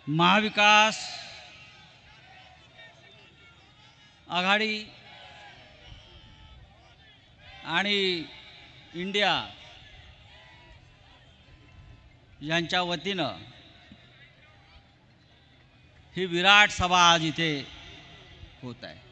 महाविकास आघाडी आणि इंडिया यांच्या वतीनं ही विराट सभा आज इथे होत आहे।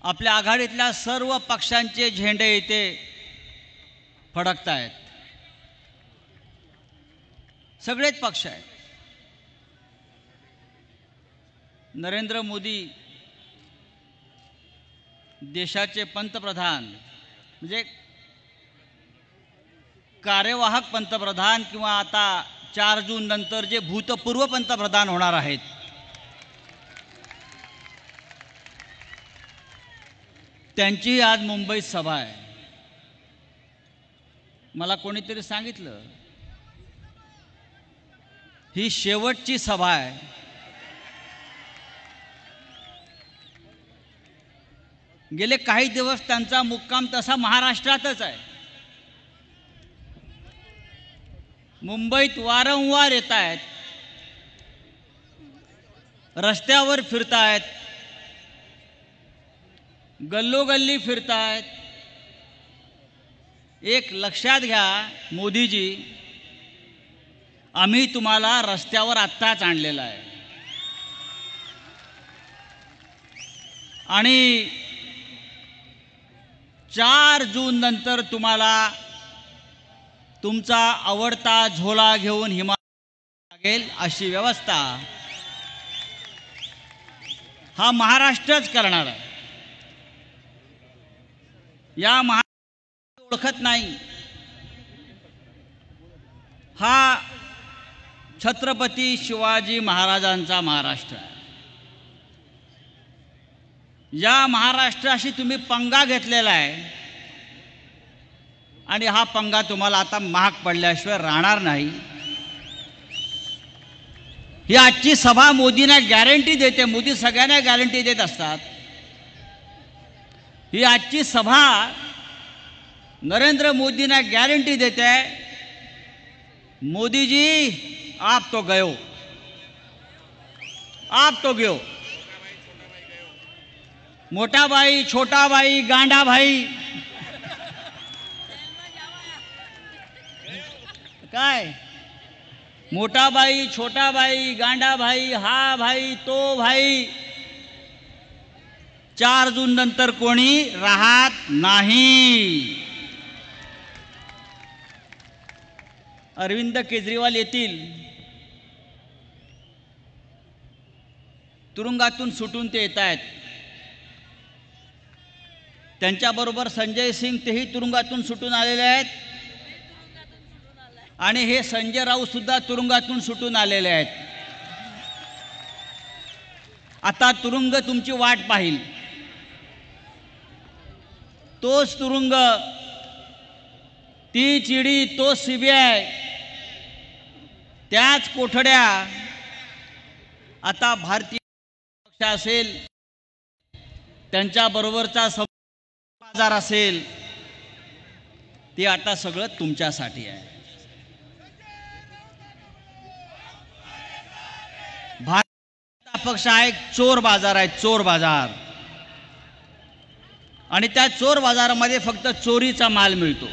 आपल्या आघाडीतल्या सर्व पक्षांचे झेंडे इथे फडकत आहेत। सगळेच पक्ष आहेत। नरेंद्र मोदी देशाचे पंतप्रधान म्हणजे कार्यवाहक पंतप्रधान किंवा आता 4 जून नंतर जे भूतपूर्व पंतप्रधान होणार आहेत, त्यांची आज मुंबईत सभा आहे। मला कोणीतरी सांगितलं ही शेवटची सभा आहे। गेले काही दिवस त्यांचा मुक्काम तसा महाराष्ट्रातच आहे। मुंबईत वारंवार येत आहेत, रस्त्यावर फिरतायत, गल्लोगल्ली फिरतायत। एक लक्षात घ्या मोदीजी, आम्ही तुम्हाला रस्त्यावर आत्ताच आणलेला आहे आणि 4 जून नंतर तुम्हाला तुमचा आवडता झोला घेऊन हिमालयात लागेल अशी व्यवस्था हा महाराष्ट्रच करणार आहे। या महाराष्ट्र ओळखत नाही, हा छत्रपती शिवाजी महाराजांचा महाराष्ट्र आहे। या महाराष्ट्राशी तुम्ही पंगा घेतलेला आहे आणि हा पंगा तुम्हाला आता महाग पडल्याशिवाय राहणार नाही। ही आजची सभा मोदींना गॅरंटी देते। मोदी सगळ्यांना गॅरंटी देत असतात। ही आजची सभा नरेंद्र मोदींना गॅरंटी देते, मोदी जी आप तो गयो, आप तो गयो। मोटा भाई, छोटा भाई, गांडा भाई, काय मोटा भाई, छोटा भाई, गांडा भाई, हा भाई, तो भाई, 4 जून नंतर कोणी राहत नाही। अरविंद केजरीवाल येतील, तुरुंगातून सुटून ते येत आहेत। त्यांच्याबरोबर संजय सिंग तेही तुरुंगातून सुटून आलेले आहेत आणि हे संजय राऊत सुद्धा तुरुंगातून सुटून आलेले आहेत। आता तुरुंग तुमची वाट पाहिल। तोच तुरुंग, ती चिडी, तो सीबीआय, त्याच कोठड्या आता भारतीय पक्ष असेल, त्यांच्याबरोबरचा बाजार असेल, ते आता सगळं तुमच्यासाठी आहे। भारत पक्ष हा एक चोर बाजार आहे, चोर बाजार। आणि त्या चोर बाजारामध्ये फक्त चोरीचा माल मिळतो।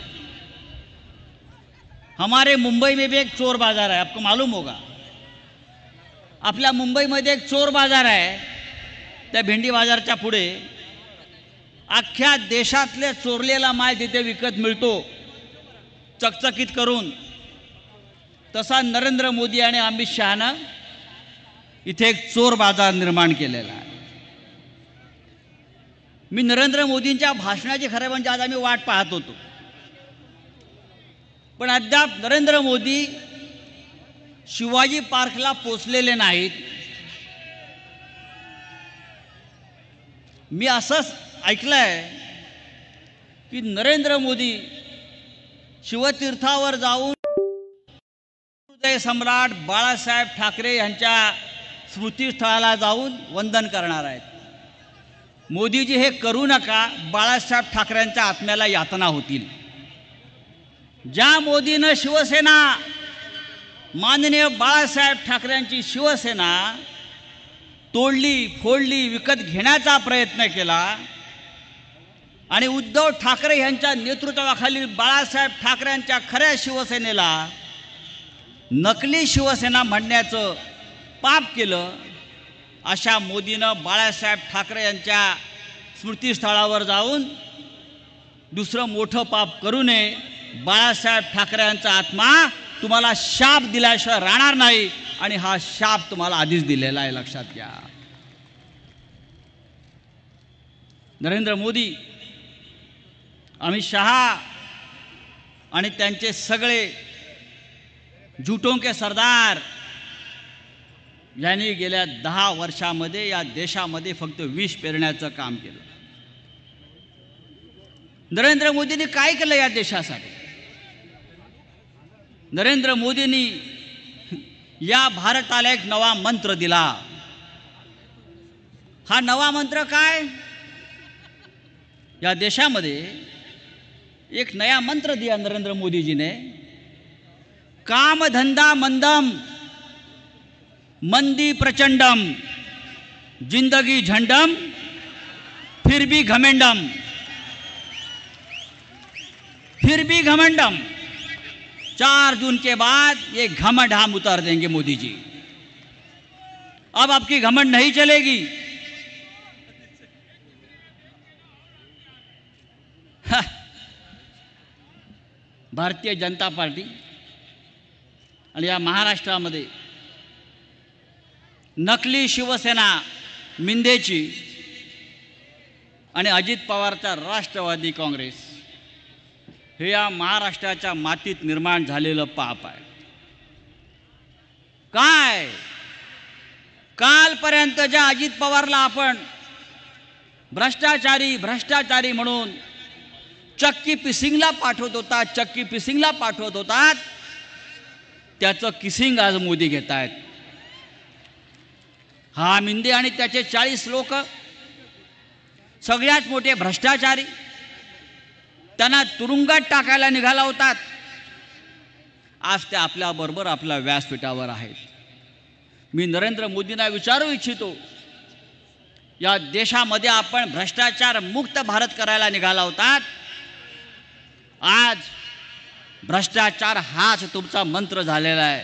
हमारे मुंबई में भी एक चोर बाजार है, आपको मालूम होगा। आपल्या मुंबईमध्ये एक चोर बाजार आहे। त्या भेंडी बाजारच्या पुढे अख्ख्या देशातले चोरलेला माल तिथे विकत मिळतो चकचकीत करून। तसा नरेंद्र मोदी आणि अमित शहानं इथे एक चोर बाजार निर्माण केलेला आहे। मी नरेंद्र मोदींच्या भाषणाची खरं म्हणजे आज आम्ही वाट पाहत होतो, पण अद्याप नरेंद्र मोदी शिवाजी पार्कला पोचलेले नाहीत। मी असंच ऐकलंय की नरेंद्र मोदी शिवतीर्थावर जाऊन हृदय सम्राट बाळासाहेब ठाकरे यांच्या स्मृतीस्थळाला जाऊन वंदन करणार आहेत। मोदीजी हे करू नका, बाळासाहेब ठाकरेंच्या आत्म्याला यातना होतील। ज्या मोदीनं शिवसेना माननीय बाळासाहेब ठाकरेंची शिवसेना तोडली फोडली विकत घेण्याचा प्रयत्न केला आणि उद्धव ठाकरे यांच्या नेतृत्वाखालील बाळासाहेब ठाकरेंच्या खऱ्या शिवसेनेला नकली शिवसेना म्हणण्याचं पाप केलं. अशा मोदीनं बाळासाहेब ठाकरे यांच्या स्मृतीस्थळावर जाऊन दुसरं मोठं पाप करू नये. बाळासाहेब ठाकरे यांचा आत्मा तुम्हाला शाप दिल्याशिवाय राहणार नाही आणि हा शाप तुम्हाला आधीच दिलेला आहे, लक्षात घ्या. नरेंद्र मोदी, अमित शहा आणि त्यांचे सगळे झुटों के सरदार यांनी गेल्या 10 वर्षामध्ये या देशामध्ये फक्त विष पेरण्याचं काम केलं. नरेंद्र मोदींनी काय केलं या देशासाठी? नरेंद्र मोदींनी या भारताला एक नवा मंत्र दिला. हा नवा मंत्र काय? या देशामध्ये एक नया मंत्र दिया नरेंद्र मोदी जी ने. काम धंधा मंदम मंदी प्रचंडम जिंदगी झंडम फिर भी घमेंडम. फिर भी घमंडम. 4 जून के बाद ये घमंड हम उतार देंगे मोदी जी. अब आपकी घमंड नहीं चलेगी. भारतीय जनता पार्टी आणि या महाराष्ट्रामध्ये नकली शिवसेना मिंदेची आणि अजित पवारचा राष्ट्रवादी काँग्रेस हे या महाराष्ट्राच्या मातीत निर्माण झालेलं पाप आहे. काय कालपर्यंत ज्या अजित पवारला आपण भ्रष्टाचारी म्हणून चक्की पिसिंगला पाठवत होतात त्याचं किसिंग आज मोदी घेत आहेत. हा मिंदे आणि त्याचे 40 लोक सगळ्यात मोठे भ्रष्टाचारी, त्यांना तुरुंगात टाकायला निघाला होतात. आज ते आपल्याबरोबर आपल्या व्यासपीठावर आहेत. मी नरेंद्र मोदींना विचारू इच्छितो, या देशामध्ये आपण भ्रष्टाचार मुक्त भारत करायला निघाला होतात. आज भ्रष्टाचार हाच तुमचा मंत्र झालेला आहे.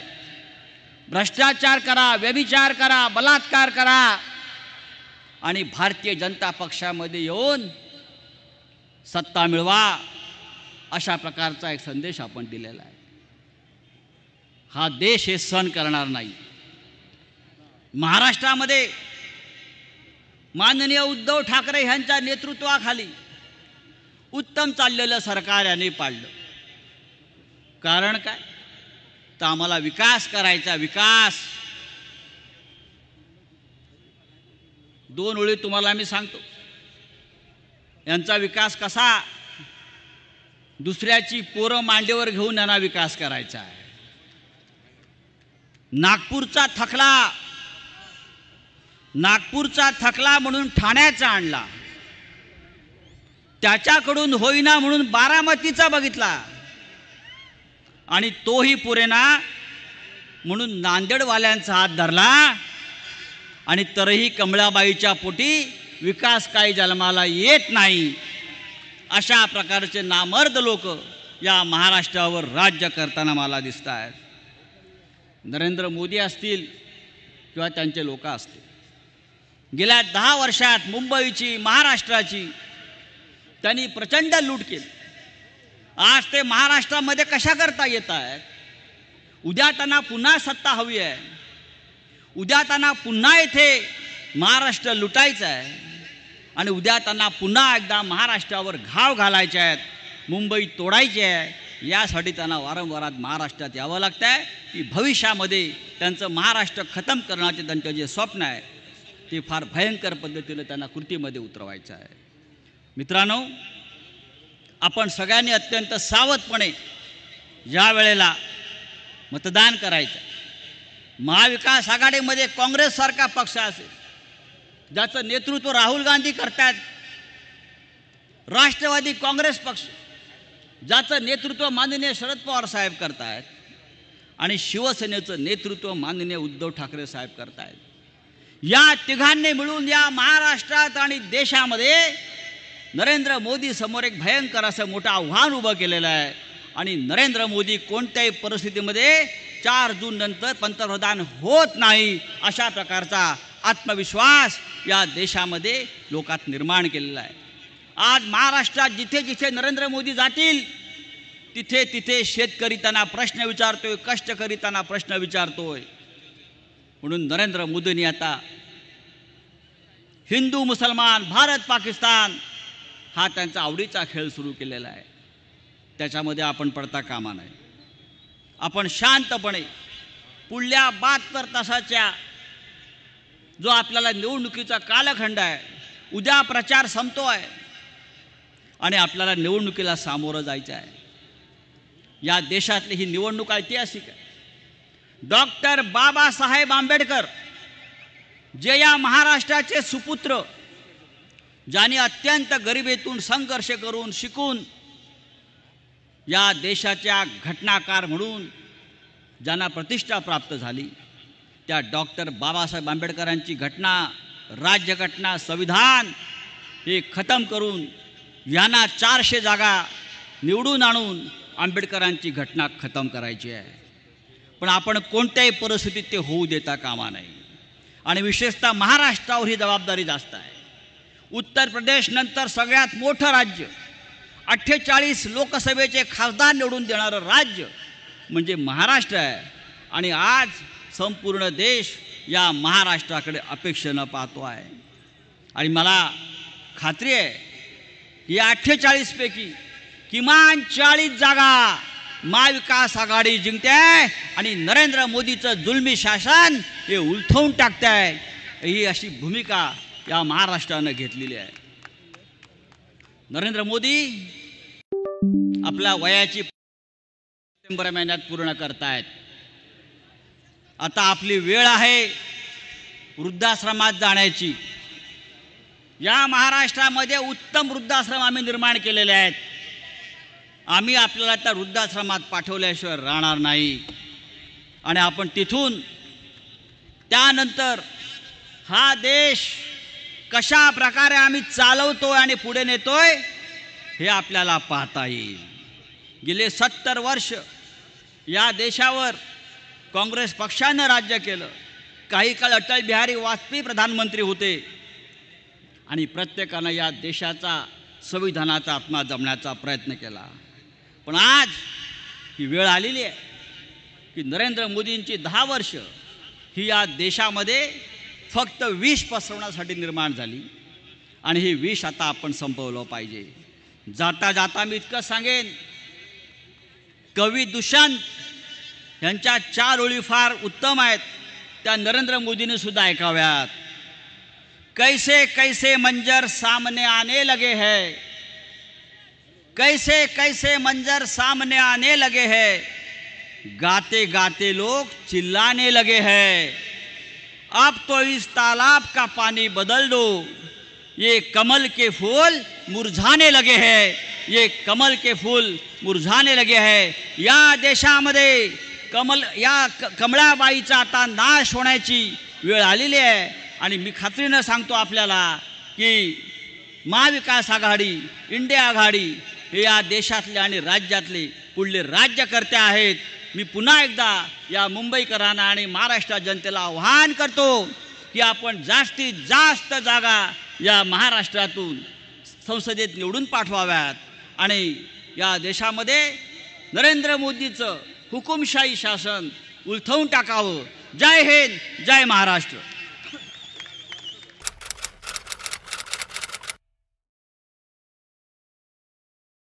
भ्रष्टाचार करा, व्यभिचार करा, बलात्कार करा आणि भारतीय जनता पक्षामध्ये येऊन सत्ता मिळवा, अशा प्रकारचा एक संदेश आपण दिलेला आहे. हा देश हे सहन करणार नाही. महाराष्ट्रामध्ये माननीय उद्धव ठाकरे यांच्या नेतृत्वाखाली उत्तम चाललेलं सरकार यांनी पाडलं. कारण काय? तर आम्हाला विकास करायचा. विकास 2 ओळी तुम्हाला मी सांगतो. यांचा विकास कसा? दुसऱ्याची पोरं मांडीवर घेऊन यांना विकास करायचा आहे. नागपूरचा थकला म्हणून ठाण्याचा आणला. त्याच्याकडून होईना म्हणून बारामतीचा बघितला आणि तोही पुरेना म्हणून नांदेडवाल्यांचा हात धरला आणि तरीही कमळाबाईच्या पोटी विकास काही जन्माला येत नाही. अशा प्रकारचे नामर्द लोक या महाराष्ट्रावर राज्य करताना मला दिसत आहेत. नरेंद्र मोदी असतील किंवा त्यांचे लोक असतील, गेल्या 10 वर्षात मुंबईची, महाराष्ट्राची त्यांनी प्रचंड लूट केली. आज ते महाराष्ट्रामध्ये कशा करता येत आहेत? उद्या त्यांना पुन्हा सत्ता हवी आहे. उद्या त्यांना पुन्हा इथे महाराष्ट्र लुटायचं आहे आणि उद्या त्यांना पुन्हा एकदा महाराष्ट्रावर घाव घालायचे आहेत, मुंबई तोडायची आहे. यासाठी त्यांना वारंवार महाराष्ट्रात यावं लागतं आहे की भविष्यामध्ये त्यांचं महाराष्ट्र खतम करण्याचे त्यांचं जे स्वप्न आहे ते फार भयंकर पद्धतीने त्यांना कृतीमध्ये उतरवायचं आहे. मित्रांनो, आपण सगळ्यांनी अत्यंत सावधपणे या वेळेला मतदान करायचं. महाविकास आघाडीमध्ये काँग्रेससारखा पक्ष असेल ज्याचं नेतृत्व राहुल गांधी करतात, राष्ट्रवादी काँग्रेस पक्ष ज्याचं नेतृत्व माननीय शरद पवार साहेब करतात, आणि शिवसेनेचं नेतृत्व माननीय उद्धव ठाकरे साहेब करतायत. या तिघांनी मिळून या महाराष्ट्रात आणि देशामध्ये नरेंद्र मोदी समोर एक भयंकर असं मोठं आव्हान उभं केलेलं आहे. आणि नरेंद्र मोदी कोणत्याही परिस्थितीमध्ये 4 जून नंतर पंतप्रधान होत नाही अशा प्रकारचा आत्मविश्वास या देशामध्ये लोकात निर्माण केलेला आहे. आज महाराष्ट्रात जिथे जिथे नरेंद्र मोदी जातील तिथे तिथे शेतकरी त्यांना प्रश्न विचारतोय, कष्टकरी त्यांना प्रश्न विचारतोय. म्हणून नरेंद्र मोदींनी आता हिंदू मुसलमान, भारत पाकिस्तान हा त्यांचा आवडीचा खेळ सुरू केलेला आहे. त्याच्यामध्ये आपण पडता कामा नये. आपण शांतपणे पुढल्या 72 तासाच्या जो आपल्याला निवडणुकीचा कालखंड आहे, उद्या प्रचार संपतोय आणि आपल्याला निवडणुकीला सामोरं जायचं आहे. या देशातली ही निवडणूक ऐतिहासिक आहे. डॉक्टर बाबासाहेब आंबेडकर जे या महाराष्ट्राचे सुपुत्र, ज्यांनी अत्यंत गरिबीतून संघर्ष करून शिकून या देशाच्या घटनाकार म्हणून ज्यांना प्रतिष्ठा प्राप्त झाली, त्या डॉक्टर बाबासाहेब आंबेडकरांची घटना, राज्यघटना, संविधान हे खतम करून यांना 400 जागा निवडून आणून आंबेडकरांची घटना खतम करायची आहे. पण आपण कोणत्याही परिस्थितीत ते होऊ देता कामा नये. आणि विशेषतः महाराष्ट्रावर ही जबाबदारी जास्त आहे. उत्तर प्रदेश नंतर सगळ्यात मोठं राज्य, 48 लोकसभेचे खासदार निवडून देणारं राज्य म्हणजे महाराष्ट्र आहे. आणि आज संपूर्ण देश या महाराष्ट्राकडे अपेक्षेनं पाहतो आहे. आणि मला खात्री आहे की या 48 पैकी किमान 40 जागा महाविकास आघाडी जिंकते आहे आणि नरेंद्र मोदीचं जुलमी शासन हे उलथवून टाकते आहे. ही अशी भूमिका या महाराष्ट्रानं घेतलेली आहे. नरेंद्र मोदी आपल्या वयाची सप्टेंबर महिन्यात पूर्ण करतायत. आता आपली वेळ आहे वृद्धाश्रमात जाण्याची. या महाराष्ट्रामध्ये उत्तम वृद्धाश्रम आम्ही निर्माण केलेले आहेत. आम्ही आपल्याला त्या वृद्धाश्रमात पाठवल्याशिवाय राहणार नाही. आणि आपण तिथून त्यानंतर हा देश कशा प्रकारे आम्ही चालवतोय आणि पुढे नेतोय हे आपल्याला पाहता येईल. गेले 70 वर्ष या देशावर काँग्रेस पक्षानं राज्य केलं. काही काळ अटल बिहारी वाजपेयी प्रधानमंत्री होते आणि प्रत्येकानं या देशाचा संविधानाचा आत्मा जपण्याचा प्रयत्न केला. पण आज ही वेळ आलेली आहे की नरेंद्र मोदींची 10 वर्ष ही या देशामध्ये फक्त विष पसरवण्यासाठी निर्माण झाली आणि ही विष आता आपण संपवलं पाहिजे. जाता जाता मी इतकं सांगेन, कवी दुष्यंत यांच्या 4 ओळी फार उत्तम आहेत, त्या नरेंद्र मोदींनी सुद्धा ऐकाव्यात. कैसे कैसे मंजर सामने आने लगे हैं, कैसे कैसे मंजर सामने आने लगे हैं, गाते गाते लोग चिल्लाने लगे हैं. अब तो इस तालाब का पानी बदल दो, ये कमल के फूल मुरझाने लगे हैं, ये कमल के फूल मुरझाने लगे हैं. या देशामध्ये कमळाबाईचा आता नाश होण्याची वेळ आलेली आहे. आणि मी खात्रीनं सांगतो आपल्याला की महाविकास आघाडी, इंडिया आघाडी हे या देशातले आणि राज्यातले पुढले राज्यकर्ते आहेत. मी पुन्हा एकदा या मुंबईकरांना आणि महाराष्ट्र जनतेला आवाहन करतो की आपण जास्तीत जास्त जागा या महाराष्ट्रातून संसदेत निवडून पाठवाव्यात आणि या देशामध्ये नरेंद्र मोदीचं हुकुमशाही शासन उलथवून टाकावं. जय हिंद, जय महाराष्ट्र.